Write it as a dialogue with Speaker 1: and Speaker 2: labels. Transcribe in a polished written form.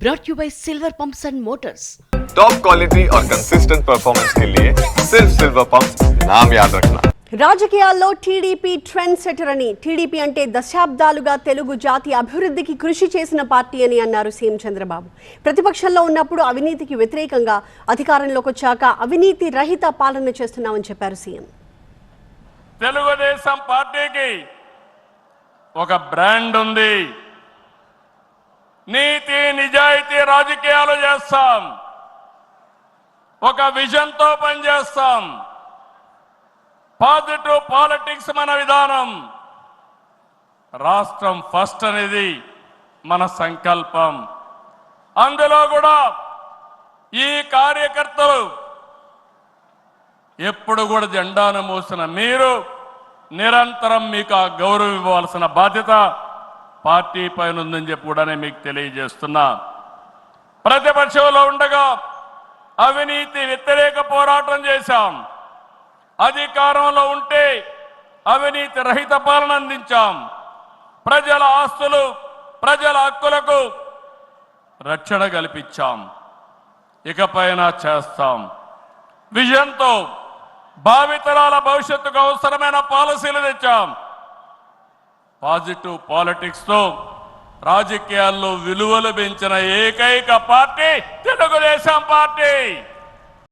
Speaker 1: brought you by Silver Pumps and Motors.
Speaker 2: Top quality और consistent performance के लिए सिर्फ सिल्वर पंप्स नाम याद रखना।
Speaker 3: రాజకీయాల్లో టీడీపీ ట్రెండ్ సెటర్ అని, టీడీపీ అంటే దశాబ్దాలుగా తెలుగు జాతి అభివృద్ధికి కృషి చేసిన పార్టీ అని అన్నారు సీఎం చంద్రబాబు. ప్రతిపక్షంలో ఉన్నప్పుడు అవినీతికి వ్యతిరేకంగా, అధికారంలోకి వచ్చాక అవినీతి రహిత పాలన చేస్తున్నామని చెప్పారు సీఎం.
Speaker 4: తెలుగుదేశం పార్టీకి ఒక బ్రాండ్ ఉంది. నీతి నిజాయితీ రాజకీయాలు చేస్తాం, ఒక విజన్తో పనిచేస్తాం. పాజిటివ్ పాలిటిక్స్ మన విధానం. రాష్ట్రం ఫస్ట్ అనేది మన సంకల్పం. అందులో కూడా ఈ కార్యకర్తలు ఎప్పుడు కూడా జెండాను మోసిన మీరు నిరంతరం మీకు ఆ గౌరవం ఇవ్వాల్సిన బాధ్యత పార్టీ పైన ఉందని చెప్పి కూడా మీకు తెలియజేస్తున్నా. ప్రతిపక్షంలో ఉండగా అవినీతి వ్యతిరేక పోరాటం చేశాం. అధికారంలో ఉంటే అవినీతి రహిత పాలన అందించాం. ప్రజల ఆస్తులు, ప్రజల హక్కులకు రక్షణ కల్పించాం. ఇకపైన చేస్తాం. విజన్తో భావితరాల భవిష్యత్తుకు అవసరమైన పాలసీలు తెచ్చాం. పాజిటివ్ పాలిటిక్స్తో రాజకీయాల్లో విలువలు పెంచిన ఏకైక పార్టీ తెలుగుదేశం పార్టీ.